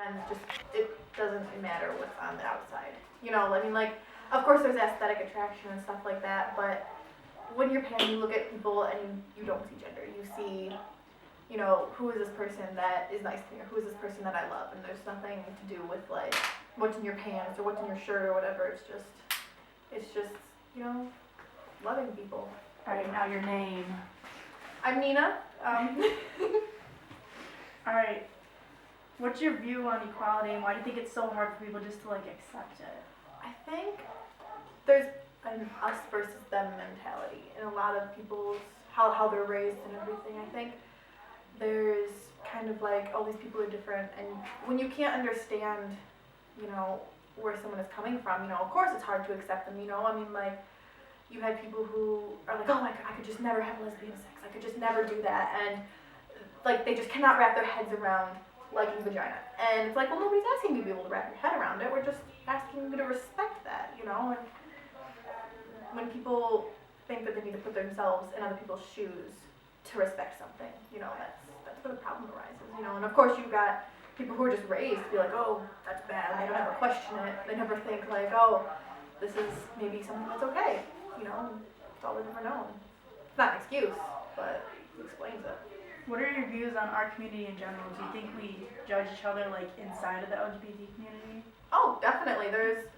And just, it doesn't matter what's on the outside. You know, I mean, like, of course there's aesthetic attraction and stuff like that, but when you're pan, you look at people and you don't see gender. You see, you know, who is this person that is nice to me, or who is this person that I love, and there's nothing to do with, like, what's in your pants or what's in your shirt or whatever. It's just, you know, loving people. All right, now your name. I'm Nina. All right. What's your view on equality, and why do you think it's so hard for people just to like accept it? I think there's an us versus them mentality in a lot of people's how they're raised and everything. I think there's kind of like, all these people are different, and when you can't understand, you know, where someone is coming from, you know, of course it's hard to accept them. You know, I mean, like, you had people who are like, oh, I could just never have lesbian sex. I could just never do that, and like they just cannot wrap their heads around liking vagina. And it's like, well, nobody's asking you to be able to wrap your head around it. We're just asking you to respect that, you know? And when people think that they need to put themselves in other people's shoes to respect something, you know, that's where the problem arises, you know? And of course you've got people who are just raised to be like, oh, that's bad. They don't ever question it. They never think like, oh, this is maybe something that's okay, you know? It's all they've ever known. It's not an excuse, but it explains it. What are your views on our community in general? Do you think we judge each other like inside of the LGBT community? Oh, definitely. There's,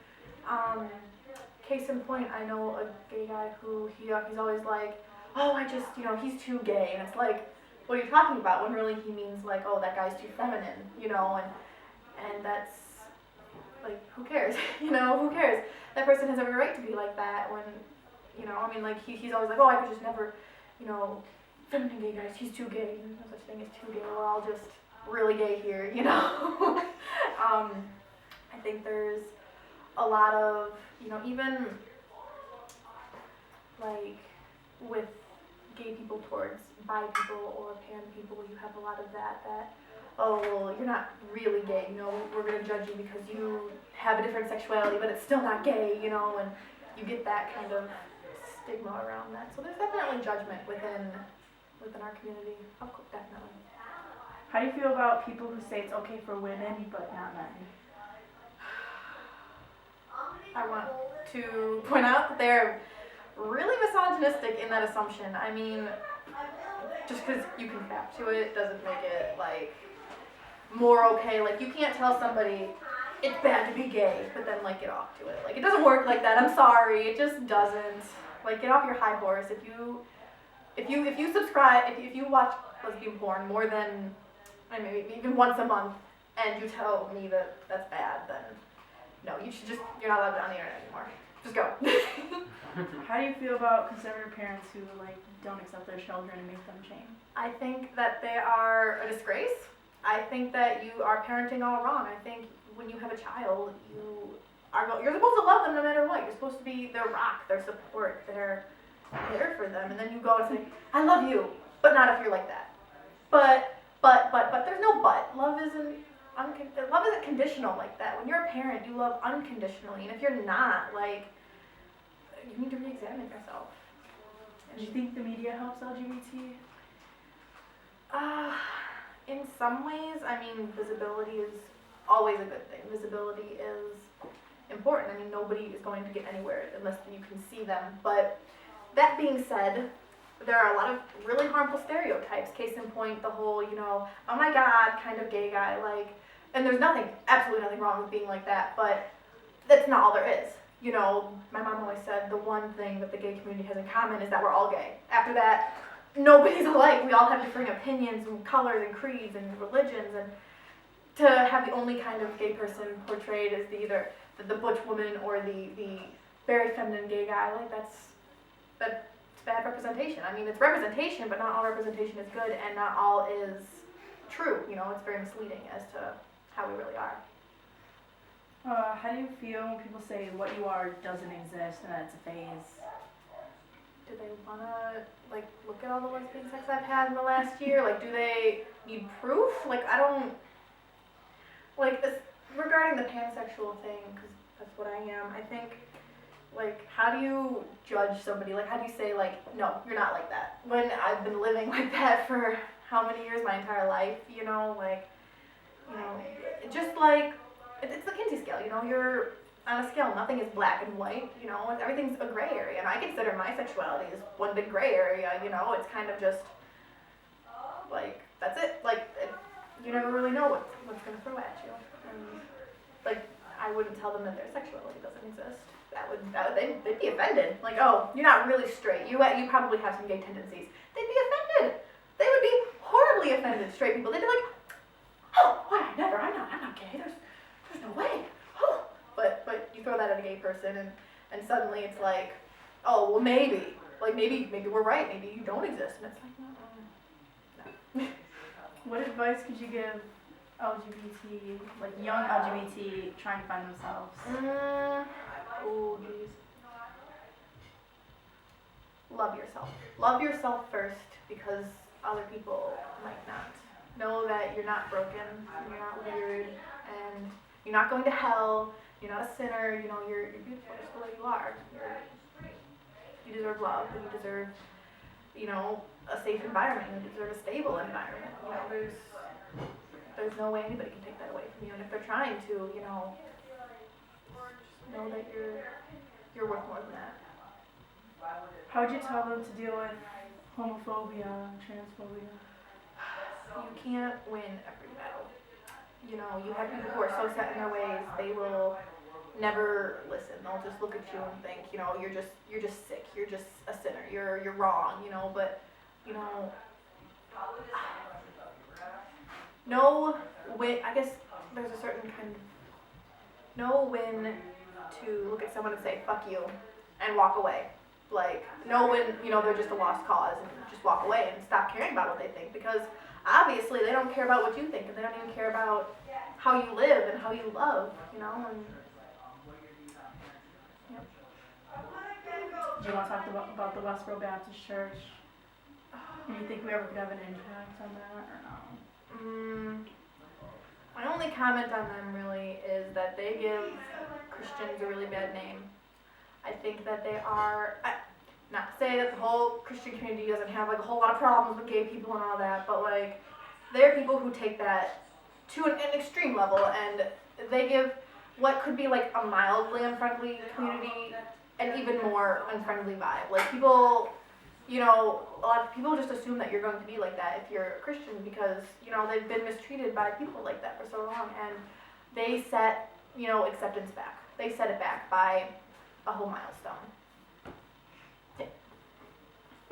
case in point, I know a gay guy who he's always like, oh, I just, you know, he's too gay, and it's like, what are you talking about? When really he means like, oh, that guy's too feminine, you know, and that's like, who cares? You know, who cares? That person has every right to be like that. When, you know, I mean, like he's always like, oh, I could just never, you know. Feminine gay guys, he's too gay. There's no such thing as too gay. We're all just really gay here, you know? I think there's a lot of, you know, even like with gay people towards bi people or pan people, you have a lot of that, oh, well, you're not really gay, you know, we're going to judge you because you have a different sexuality, but it's still not gay, you know, and you get that kind of stigma around that. So there's definitely judgment within our community. Of course, definitely. How do you feel about people who say it's okay for women but not men? I want to point out that they're really misogynistic in that assumption. I mean, just because you can tap to it doesn't make it like more okay. Like, you can't tell somebody it's bad to be gay, but then like get off to it. Like, it doesn't work like that. I'm sorry, it just doesn't. Like, get off your high horse. If you subscribe, if you watch lesbian porn more than, I mean, maybe even once a month, and you tell me that that's bad, then no, you're not allowed on the internet anymore. Just go. How do you feel about conservative parents who like don't accept their children and make them change? I think that they are a disgrace. I think that you are parenting all wrong. I think when you have a child, you're supposed to love them no matter what. You're supposed to be their rock, their support, they're there for them, and then you go and say, I love you, but not if you're like that. But there's no but. Love isn't conditional like that. When you're a parent, you love unconditionally, and if you're not, like, you need to re-examine yourself. Do you think the media helps LGBT? In some ways, I mean, visibility is always a good thing. Visibility is important. I mean, nobody is going to get anywhere unless you can see them, but that being said, there are a lot of really harmful stereotypes. Case in point, the whole, you know, oh my God, kind of gay guy, like, and there's absolutely nothing wrong with being like that, but that's not all there is. You know, my mom always said the one thing that the gay community has in common is that we're all gay. After that, nobody's alike. We all have different opinions and colors and creeds and religions, and to have the only kind of gay person portrayed as either the butch woman or the very feminine gay guy, like that's bad representation. I mean, it's representation, but not all representation is good, and not all is true. You know, it's very misleading as to how we really are. How do you feel when people say what you are doesn't exist and that it's a phase? Do they want to, like, look at all the lesbian sex I've had in the last year? Like, do they need proof? Like, I don't, like, regarding the pansexual thing, because that's what I am, I think, like, how do you judge somebody? Like, how do you say, like, no, you're not like that? When I've been living like that for how many years? My entire life, you know? Like, you know, just you're on a scale. Nothing is black and white. Everything's a gray area, and I consider my sexuality as one big gray area. It's kind of just like that's it. Like you never really know what's gonna throw at you. And like I wouldn't tell them that their sexuality doesn't exist. They'd be offended. Like, oh, you're not really straight. You probably have some gay tendencies. They'd be offended. They would be horribly offended. Straight people. They'd be like, oh, why? Never. I'm not gay. There's no way. Oh. But you throw that at a gay person, and suddenly it's like, oh, well, maybe. Like maybe we're right. Maybe you don't exist. And it's like, no. What advice could you give LGBT, like young LGBT trying to find themselves? Oh, geez. Love yourself. Love yourself first, because other people might not. Know that you're not broken, you're not weird, and you're not going to hell. You're not a sinner. You're beautiful just the way you are. You deserve love, and you deserve, a safe environment. You deserve a stable environment. There's no way anybody can take that away from you. And if they're trying to, know that you're worth more than that. How would you tell them to deal with homophobia and transphobia? You can't win every battle. You have people who are so set in their ways, they will never listen. They'll just look at you and think, you're just sick. You're just a sinner. You're wrong. But know when. I guess there's a certain kind of know when to look at someone and say fuck you and walk away. Like know when they're just a lost cause and just walk away and stop caring about what they think, because obviously they don't care about what you think, and they don't even care about how you live and how you love. And yep. Do you want to talk about the Westboro Baptist Church? Do you think we ever could have an impact on that or no? My only comment on them really is that they give Christians a really bad name. I think that they are, not to say that the whole Christian community doesn't have like a whole lot of problems with gay people and all that, but like they're people who take that to an extreme level, and they give what could be like a mildly unfriendly community an even more unfriendly vibe. Like people, a lot of people just assume that you're going to be like that if you're a Christian, because, they've been mistreated by people like that for so long, and they set, acceptance back. They set it back by a whole milestone.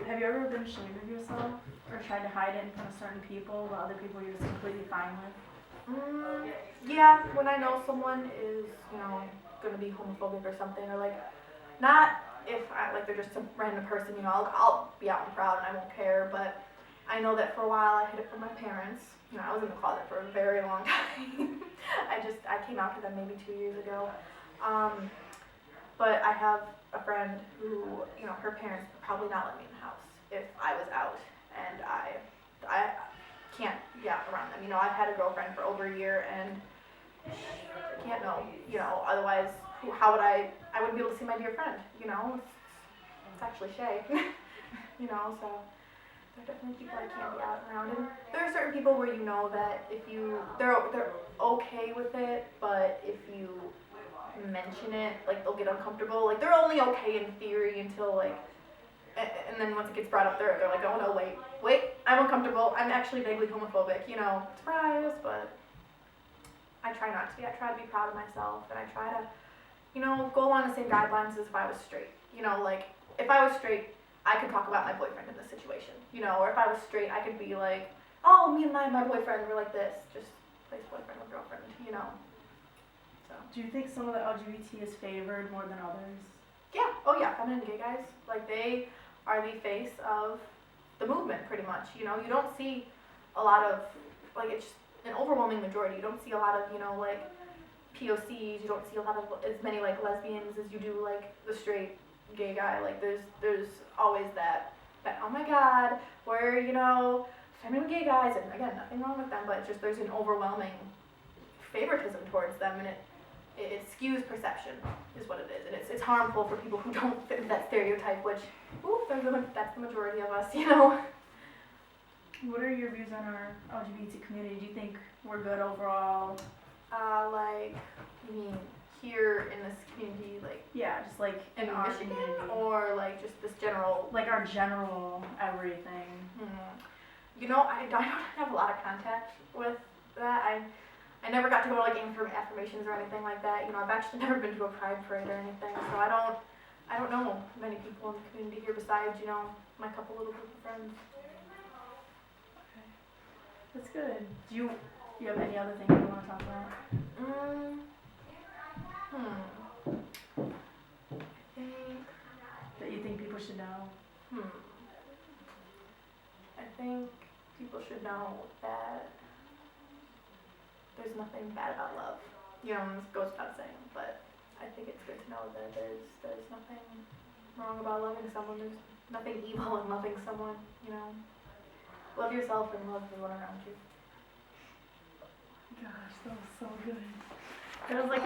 Have you ever been ashamed of yourself or tried to hide it in front of certain people while other people you're just completely fine with? Yeah, when I know someone is, going to be homophobic or something, or like, not if they're just some random person, I'll be out and proud and I won't care, but I know that for a while I hid it from my parents. I was in the closet for a very long time. I came out to them maybe 2 years ago. But I have a friend who, her parents would probably not let me in the house if I was out, and I can't be out around them. I've had a girlfriend for over a year, and I can't know, otherwise, how would I wouldn't be able to see my dear friend, it's actually Shay, so there are definitely people I can't be out around, and there are certain people where that if they're okay with it, but if you mention it, like they'll get uncomfortable, like they're only okay in theory until like, and then once it gets brought up, they're like, oh no, wait, I'm uncomfortable, I'm actually vaguely homophobic, surprise, but I try not to be. I try to be proud of myself, and I try to, go along the same guidelines as if I was straight. Like, if I was straight, I could talk about my boyfriend in this situation, or if I was straight, I could be like, oh, me and my boyfriend were like this, just place boyfriend with girlfriend, so. Do you think some of the LGBT is favored more than others? Yeah, oh yeah, feminine gay guys, like they are the face of the movement pretty much, you don't see a lot of, like it's an overwhelming majority, you don't see a lot of, like POCs, you don't see a lot of, as many like lesbians as you do like the straight gay guy, like there's always that oh my god, we're, feminine gay guys, and again, nothing wrong with them, but it's just there's an overwhelming favoritism towards them, and it skews perception, is what it is, and it's harmful for people who don't fit that stereotype, which, that's the majority of us, What are your views on our LGBT community? Do you think we're good overall? Like, you mean like In our Michigan, community. or like just this general? Like our general everything. You know, I don't have a lot of contact with that. I never got to go to like affirmations or anything like that. You know, I've actually never been to a pride parade or anything, so I don't know many people in the community here besides, you know, my couple little group of friends. That's good. Do you have any other things you want to talk about? I think. That you think people should know? I think people should know that there's nothing bad about love. You know, this goes without saying, but I think it's good to know that there's nothing wrong about loving someone. There's nothing evil in loving someone, you know. Love yourself and love everyone around you. Gosh, that was so good. That was like